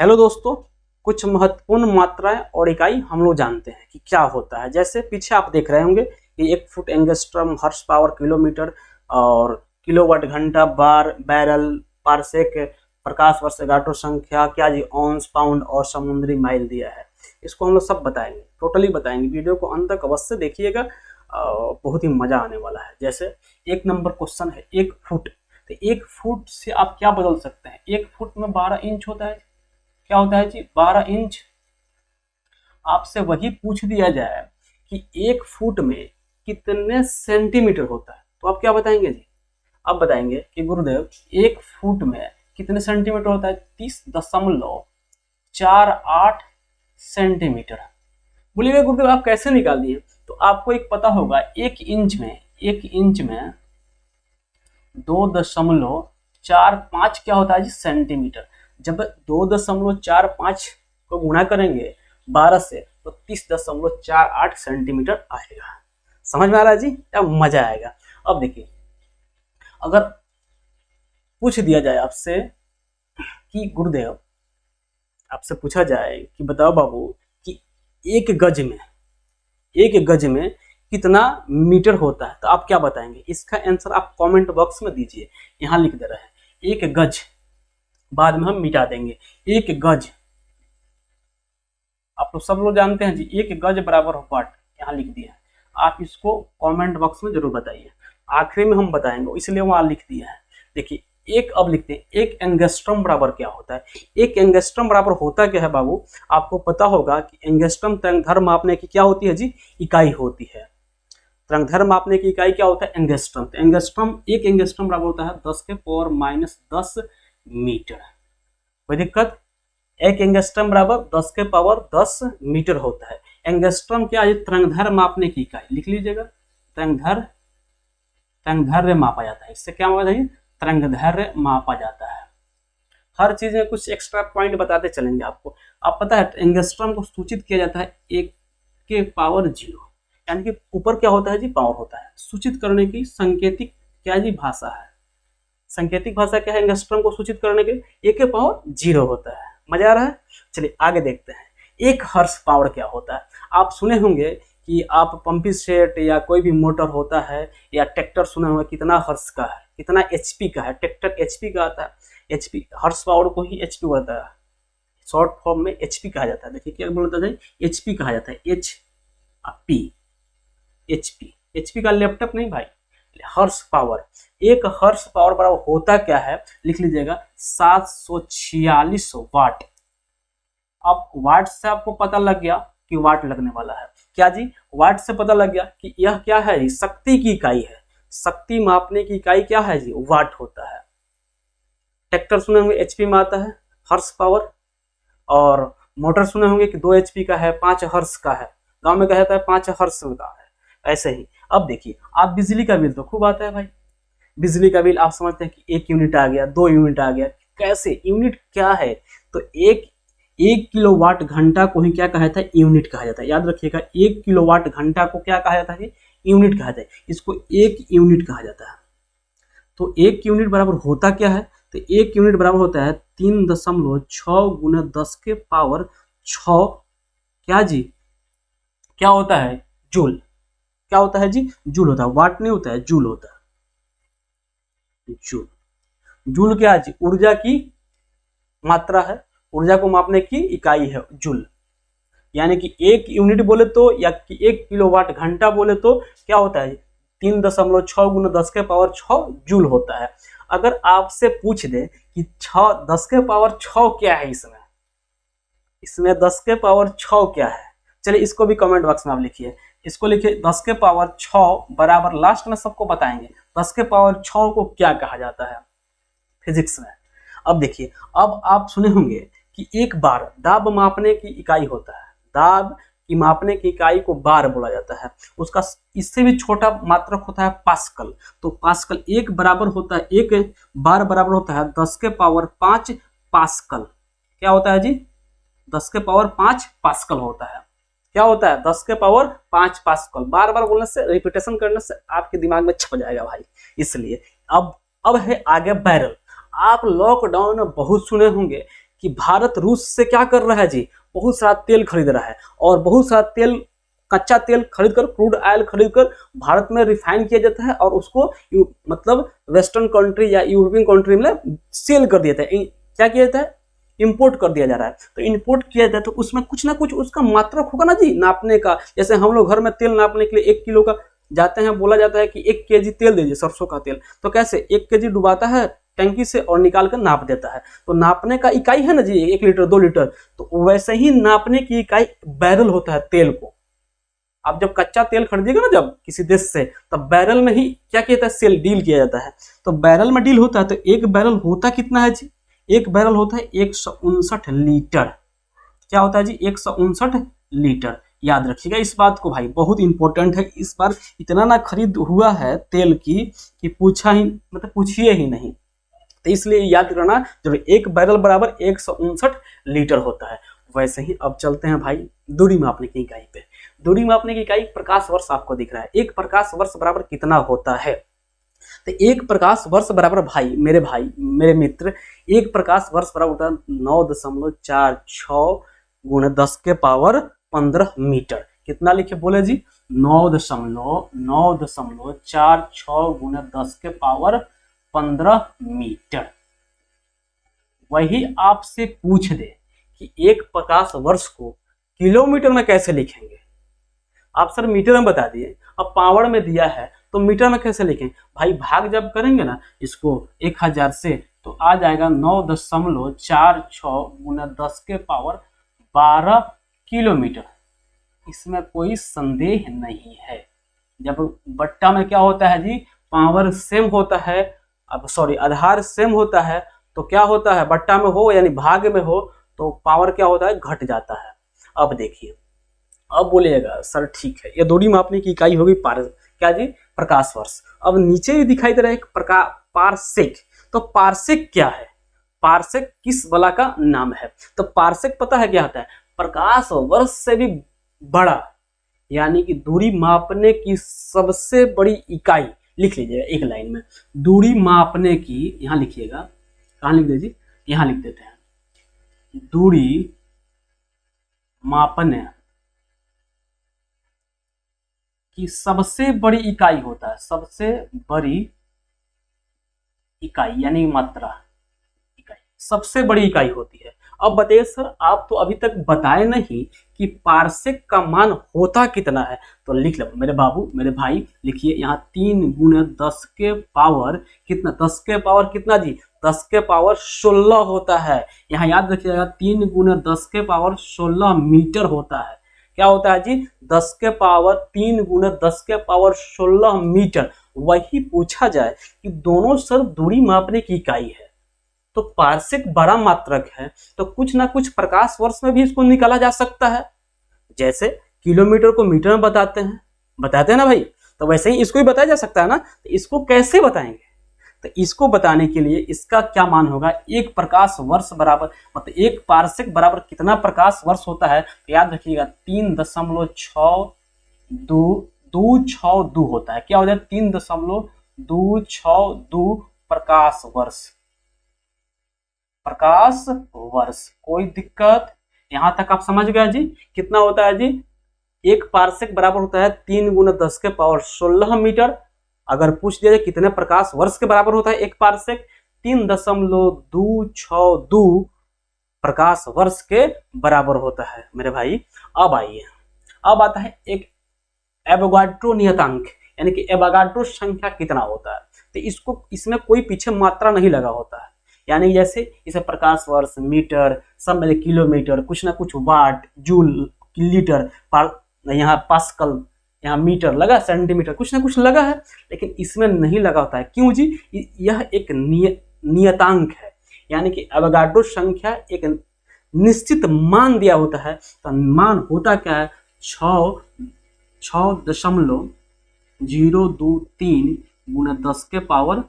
Hello दोस्तों, कुछ महत्वपूर्ण मात्राएं और इकाई हम लोग जानते हैं कि क्या होता है। जैसे पीछे आप देख रहे होंगे कि 1 foot angstrom, horse power kilometre और किलोवाट घंटा, बार, बैरल, पारसेक, प्रकाश वर्ष, गाठो संख्या, क्या जी, ऑन्स, पाउंड और समुद्री माइल दिया है। इसको हम लोग सब बताएंगे, टोटली बताएंगे। वीडियो को अंत तक अवश्य देखिएगा, बहुत ही मजा आने वाला है। जैसे 1 नंबर क्वेश्चन है 1 फुट। तो 1 फुट से आप क्या बदल सकते हैं? 1 फुट में 12 इंच होता है। क्या होता है जी? 12 इंच। आपसे वही पूछ दिया जाए कि 1 फुट में कितने सेंटीमीटर होता है, तो आप क्या बताएंगे जी? आप बताएंगे कि गुरुदेव 1 फुट में कितने सेंटीमीटर होता है? 30.48 सेंटीमीटर। बोलिएगा गुरुदेव आप कैसे निकाल दिए? तो आपको एक पता होगा, 1 इंच में 2.45 क्या होता है जी? सेंटीमीटर। जब 2.45 को गुणा करेंगे 12 से तो 30.48 सेंटीमीटर आएगा। समझ में आ रहा है जी? अब मजा आएगा। अब देखिए, अगर पूछ दिया जाए आपसे कि गुरुदेव, आपसे पूछा जाए कि बताओ बाबू कि एक गज में कितना मीटर होता है, तो आप क्या बताएंगे? इसका आंसर आप कमेंट बॉक्स में दीजिए। यहाँ लिख दे रहे हैं 1 गज, बाद में हम मिटा देंगे। 1 गज आप तो सब लोग जानते हैं जी, 1 गज बराबर वाट, यहाँ लिख दिया है। आप इसको कमेंट बॉक्स में जरूर बताइए, आखिरी में हम बताएंगे, इसलिए वहां लिख दिया है। देखिए अब लिखते हैं 1 एंगस्ट्रम बराबर क्या होता है। 1 एंगस्ट्रम बराबर होता क्या है बाबू? आपको पता होगा कि एंगस्ट्रम तरंगधर्म मापने की क्या होती है जी? इकाई होती है। तरंगधर्म मापने की इकाई क्या होता है? एंगस्ट्रम। तो एंगस्ट्रम, 1 एंगस्ट्रम बराबर होता है 10⁻⁻10 मीटर। कोई दिक्कत? 1 एंगस्ट्रम बराबर 10⁻10 मीटर होता है। एंगस्ट्रम क्या है? तरंगधर्म मापने की इकाई। लिख लीजिएगा, तरंगधैर्य मापा जाता है। इससे क्या मापा जाता है? तरंगधैर्य मापा जाता है। हर चीज में कुछ एक्स्ट्रा पॉइंट बताते चलेंगे आपको। आप पता है एंगस्ट्रम को सूचित किया जाता है 1⁻0, यानी कि ऊपर क्या होता है जी? पावर होता है। सूचित करने की सांकेतिक क्या जी? भाषा है। सांकेतिक भाषा क्या है? एंगस्ट्रम को सूचित करने के 1⁻0 होता है। मजा आ रहा है? चलिए आगे देखते हैं। 1 हॉर्स पावर क्या होता है? आप सुने होंगे कि आप पंपिंग सेट या कोई भी मोटर होता है या ट्रैक्टर सुने होंगे कितना हॉर्स का है, कितना एचपी का है। ट्रैक्टर एचपी का आता है। एचपी, हॉर्स पावर को ही एचपी बोलता है, शॉर्ट फॉर्म में एचपी कहा जाता है। देखिए क्या बोलता है? एचपी कहा जाता है। एचपी का लैपटॉप नहीं भाई, हॉर्स पावर। 1 हॉर्स पावर बराबर होता क्या है? लिख लीजिएगा 746 वाट। अब वाट से आपको पता लग गया कि वाट लगने वाला है। क्या जी? वाट से पता लग गया कि यह क्या है? शक्ति की इकाई है। शक्ति मापने की इकाई क्या है जी? वाट होता है। ट्रैक्टर सुने होंगे एचपी में आता है, हॉर्स पावर। और मोटर सुने होंगे कि 2 एचपी का है, 5 हॉर्स का है। गांव में कहा जाता है 5 हॉर्स का है। ऐसे ही अब देखिए, आप बिजली का बिल तो खूब आता है भाई। बिजली का बिल आप समझते हैं कि 1 यूनिट आ गया, 2 यूनिट आ गया। कैसे? यूनिट क्या है? तो एक किलोवाट घंटा को ही क्या कहा जाता है? यूनिट कहा जाता है। याद रखिएगा, 1 किलोवाट घंटा को क्या कहा जाता है? यूनिट कहा जाता है। इसको 1 यूनिट कहा जाता है। तो 1 यूनिट बराबर होता क्या है? तो 1 यूनिट बराबर होता है 3.6 गुना 10 के पावर 6। क्या जी? क्या होता है? जूल। क्या होता है जी? जूल होता है। वाट नहीं होता है, जूल होता है। जूल, जूल क्या है जी? ऊर्जा की मात्रा है, ऊर्जा को मापने की इकाई है जूल। यानी कि 1 यूनिट बोले तो, या कि 1 किलोवाट घंटा बोले तो क्या होता है? 3.6 गुना 10 के पावर 6 जूल होता है। अगर आपसे पूछ दे कि 10 के पावर 6 क्या है, इसमें 10 के पावर 6 क्या है, चलिए इसको भी कमेंट बॉक्स में आप लिखिए। इसको लिखिए 10 के पावर 6 बराबर, लास्ट में सबको बताएंगे 10 के पावर 6 को क्या कहा जाता है फिजिक्स में। अब देखिए, अब आप सुने होंगे कि एक बार दाब मापने की इकाई होता है। दाब की मापने की इकाई को बार बोला जाता है। उसका इससे भी छोटा मात्रक होता है पास्कल। तो पास्कल एक बराबर होता है, एक बार बराबर होता है 10 के पावर 5 पास्कल। क्या होता है जी? 10 के पावर 5 पास्कल होता है। क्या होता है? 10 के पावर 5 पास्कल। बार बार बोलने से, रिपीटेशन करने से आपके दिमाग में छप जाएगा भाई, इसलिए। अब है आगे बैरल। आप लॉकडाउन में बहुत सुने होंगे कि भारत रूस से क्या कर रहा है जी, बहुत सारा तेल खरीद रहा है और बहुत सारा तेल, कच्चा तेल खरीद कर, क्रूड ऑयल खरीद कर भारत में रिफाइन किया जाता है और उसको मतलब वेस्टर्न कंट्री या यूरोपियन कंट्री में सेल कर दिया जाता है। क्या किया जाता है, इंपोर्ट कर दिया जा रहा है। तो इंपोर्ट किया जाए तो उसमें कुछ ना कुछ उसका मात्रक होगा ना जी नापने का। जैसे हम लोग घर में तेल नापने के लिए 1 किलो का जाते हैं, बोला जाता है कि 1 केजी तेल दीजिए, सरसों का तेल, तो कैसे 1 केजी डुबाता है टंकी से और निकाल कर नाप देता है। तो नापने का इकाई है ना जी 1 लीटर 2 लीटर, तो वैसे ही नापने की इकाई बैरल होता है तेल को। आप जब कच्चा तेल खरीदिएगा ना जब किसी देश से, तब बैरल में ही क्या किया जाता है, सेल डील किया जाता है। तो बैरल में डील होता है। तो एक बैरल होता कितना है जी, एक बैरल होता है 159 लीटर। क्या होता है जी, 159 लीटर। याद रखिएगा इस बात को भाई, बहुत इंपॉर्टेंट है। इस बार इतना ना खरीद हुआ है तेल की कि पूछिए ही नहीं। तो इसलिए याद करना जब एक बैरल बराबर 159 लीटर होता है। वैसे ही अब चलते हैं भाई दूरी मापने की इकाई पे। दूरी मापने की इकाई प्रकाश वर्ष आपको दिख रहा है। एक प्रकाश वर्ष बराबर कितना होता है, तो एक प्रकाश वर्ष बराबर भाई मेरे मित्र, एक प्रकाश वर्ष बराबर होता है 9.46 गुणे 10 के पावर 15 मीटर। कितना लिखे बोले जी, 9.46 गुणे 10 के पावर 15 मीटर। वही आपसे पूछ दे कि एक प्रकाश वर्ष को किलोमीटर में कैसे लिखेंगे, आप सर मीटर में बता दिए, अब पावर में दिया है तो मीटर में कैसे लिखें भाई। भाग जब करेंगे ना इसको 1000 से, तो आ जाएगा 9.46 गुना 10 के पावर 12 किलोमीटर। इसमें कोई संदेह नहीं है। जब बट्टा में क्या होता है जी, पावर सेम होता है, अब सॉरी आधार सेम होता है, तो क्या होता है बट्टा में हो यानी भाग में हो तो पावर क्या होता है, घट जाता है। अब देखिए, अब बोलिएगा सर ठीक है, ये दूरी मापने की इकाई होगी क्या जी, प्रकाश वर्ष। अब नीचे भी दिखाई दे रहा है पारसेक। तो पारसेक क्या है, पारसेक किस बला का नाम है। तो पारसेक पता है क्या होता है, प्रकाश वर्ष से भी बड़ा, यानी कि दूरी मापने की सबसे बड़ी इकाई। लिख लीजिएगा एक लाइन में, दूरी मापने की, यहां लिखिएगा, कहां लिख दीजिए, यहां लिख देते हैं, दूरी मापने की सबसे बड़ी इकाई होता है, सबसे बड़ी इकाई यानी मात्रा इकाई, सबसे बड़ी इकाई होती है। अब बताइए सर, आप तो अभी तक बताए नहीं कि पारसेक का मान होता कितना है। तो लिख लो मेरे बाबू मेरे भाई, लिखिए यहाँ 3 गुणे 10 के पावर कितना, 10 के पावर कितना जी, 10 के पावर 16 होता है। यहाँ याद रखिएगा 3 गुणे 10 के पावर 16 मीटर होता है। क्या होता है जी, 10 के पावर 3 गुणे 10 के पावर 16 मीटर। वही पूछा जाए कि दोनों सर दूरी मापने की इकाई है, तो पारसेक बड़ा मात्रक है, तो कुछ ना कुछ प्रकाश वर्ष में भी इसको निकाला जा सकता है। जैसे किलोमीटर को मीटर में बताते हैं ना भाई, तो वैसे ही इसको भी बताया जा सकता है ना। तो इसको कैसे बताएंगे, तो इसको बताने के लिए इसका क्या मान होगा, एक प्रकाश वर्ष बराबर, मतलब एक पारसेक बराबर कितना प्रकाश वर्ष होता है। तो याद रखिएगा 3.262 होता है। क्या हो जाए, 3.262 प्रकाश वर्ष। कोई दिक्कत, यहां तक आप समझ गए जी। कितना होता है जी, एक पारसेक बराबर होता है 3 गुणे 10 के पावर 16 मीटर। अगर पूछ दिया जाए कितने प्रकाश वर्ष के बराबर होता है एक पारसेक, 3.262 प्रकाश वर्ष के बराबर होता है मेरे भाई। अब आइए, अब आता है एक एवोगाड्रो नियतांक, यानी कि एवोगाड्रो संख्या कितना होता है। तो इसमें कोई पीछे मात्रा नहीं लगा होता है, यानी जैसे इसे प्रकाश वर्ष, मीटर, सब में किलोमीटर, कुछ ना कुछ वाट, जूल, लीटर, यहाँ पास्कल, यहाँ मीटर लगा, सेंटीमीटर, कुछ ना कुछ लगा है, लेकिन इसमें नहीं लगा होता है। क्यों जी, यह एक नियतांक है, यानी कि एवोगाड्रो संख्या एक निश्चित मान दिया होता है। तो मान होता क्या है, 6.023 गुना 10 के पावर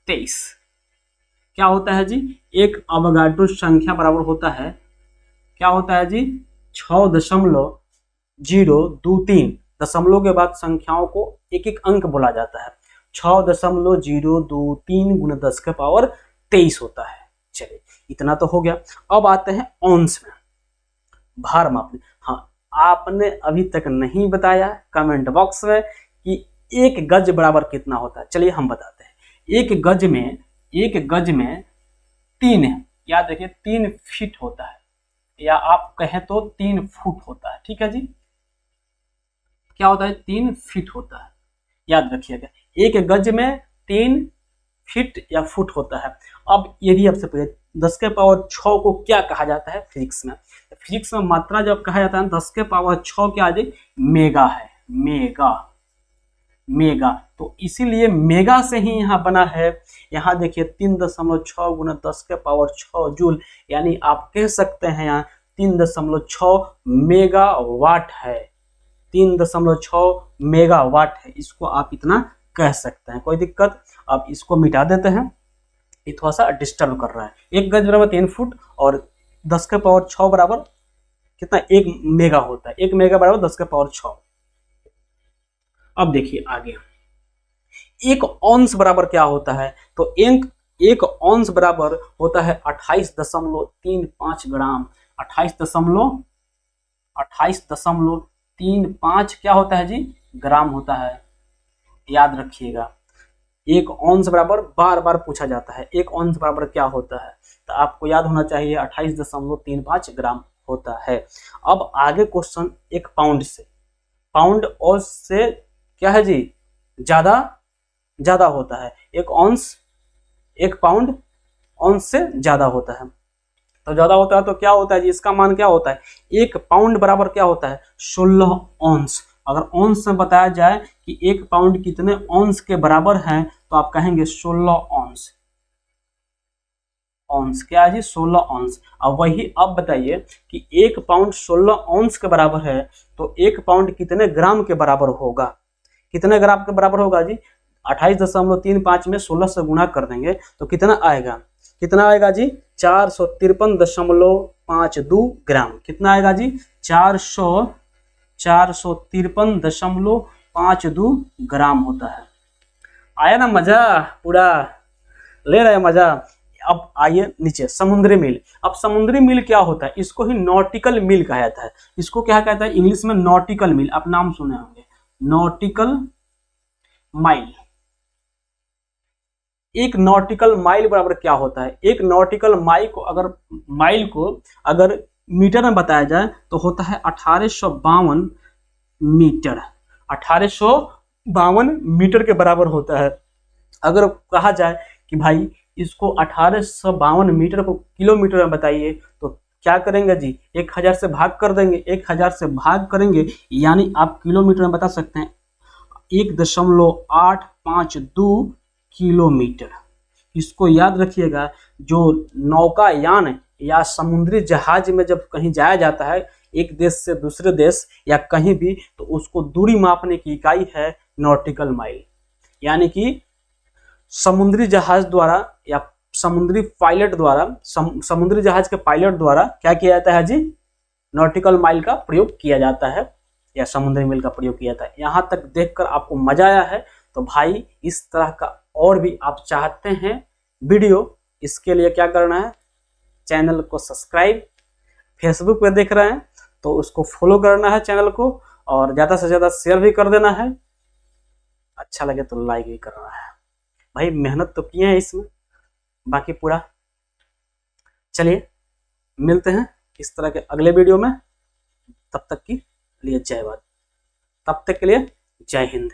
23। क्या होता है जी, एक एवोगाड्रो संख्या बराबर होता है, क्या होता है जी, 6.023। दशमलव के बाद संख्याओं को एक एक अंक बोला जाता है। 6.023 गुना 10 के पावर 23 होता है। चलिए इतना तो हो गया। अब आते हैं औंस में, भार मापने। हाँ, आपने अभी तक नहीं बताया कमेंट बॉक्स में कि एक गज बराबर कितना होता है। चलिए हम बताते हैं। एक गज में 3 है, याद रखिए 3 फीट होता है, या आप कहें तो 3 फुट होता है। ठीक है जी, क्या होता है? 3 फीट होता है, याद रखिएगा। एक गज में 3 फीट या फुट होता है। अब यदि आपसे पूछे 10 के पावर 6 को क्या कहा जाता है फिजिक्स में? फिजिक्स में मात्रा जब कहा जाता है 10 के पावर 6 क्या है? मेगा है, मेगा। तो इसीलिए मेगा से ही यहाँ बना है। यहाँ देखिए 3.6 गुना 10 के पावर 6 जूल, यानी आप कह सकते हैं यहाँ 3.6 मेगा वाट है, 3.6 मेगा वाट है। इसको आप इतना कह सकते हैं, कोई दिक्कत। अब इसको मिटा देते हैं, ये थोड़ा सा डिस्टर्ब कर रहा है। एक गज बराबर 3 फुट और 10 के पावर 6 बराबर कितना? 1 मेगा होता है। 1 मेगा बराबर 10 के पावर 6। अब देखिए आगे, एक औंस बराबर क्या होता है? तो एक औंस बराबर होता है 28.35 ग्राम। 28.35 क्या होता है जी? ग्राम होता है, याद रखिएगा। एक औंस बराबर बार बार पूछा जाता है, एक औंस बराबर क्या होता है? तो आपको याद होना चाहिए 28.35 ग्राम होता है। अब आगे क्वेश्चन एक पाउंड से, पाउंड औंस से क्या है जी? ज्यादा होता है। एक पाउंड औंस से ज्यादा होता है। तो ज्यादा होता है तो क्या होता है जी? इसका मान क्या होता है? एक पाउंड बराबर क्या होता है? 16 औंस। अगर औंस में बताया जाए कि एक पाउंड कितने औंस के बराबर है, तो आप कहेंगे 16 औंस। औंस क्या है जी? 16 औंस। अब वही अब बताइए कि एक पाउंड 16 औंस के बराबर है, तो एक पाउंड कितने ग्राम के बराबर होगा? कितने ग्राम के बराबर होगा जी? 28.35 में 16 से गुणा कर देंगे तो कितना आएगा? कितना आएगा जी? 453.52 ग्राम। कितना आएगा जी? 453.52 ग्राम होता है। आया ना मजा? पूरा ले रहे मजा। अब आइए नीचे, समुद्री मील। अब समुद्री मील क्या होता है? इसको ही नॉटिकल मील कहा जाता है। इसको क्या कहता है इंग्लिश में? नॉटिकल मील। आप नाम सुने होंगे, नॉटिकल माइल। एक नॉटिकल माइल बराबर क्या होता है? एक नॉटिकल माइल को अगर मीटर में बताया जाए तो होता है 1852 मीटर। 1852 मीटर के बराबर होता है। अगर कहा जाए कि भाई इसको 1852 मीटर को किलोमीटर में बताइए, तो क्या करेंगे जी? 1000 से भाग कर देंगे। 1000 से भाग करेंगे यानी आप किलोमीटर में बता सकते हैं 1.852 किलोमीटर। इसको याद रखिएगा। जो नौकायान या समुद्री जहाज में जब कहीं जाया जाता है, एक देश से दूसरे देश या कहीं भी, तो उसको दूरी मापने की इकाई है नॉटिकल माइल। यानी कि समुद्री जहाज द्वारा या समुद्री जहाज के पायलट द्वारा क्या किया जाता है जी? नॉटिकल माइल का प्रयोग किया जाता है या समुद्री मील का प्रयोग किया जाता है। यहाँ तक देखकर आपको मजा आया है तो भाई इस तरह का और भी आप चाहते हैं वीडियो, इसके लिए क्या करना है? चैनल को सब्सक्राइब, फेसबुक पे देख रहे हैं तो उसको फॉलो करना है चैनल को, और ज़्यादा से ज़्यादा शेयर भी कर देना है। अच्छा लगे तो लाइक भी करना है। भाई मेहनत तो किए हैं इसमें, बाकी पूरा। चलिए मिलते हैं इस तरह के अगले वीडियो में। तब तक के लिए जय भारत। तब तक के लिए जय हिंद।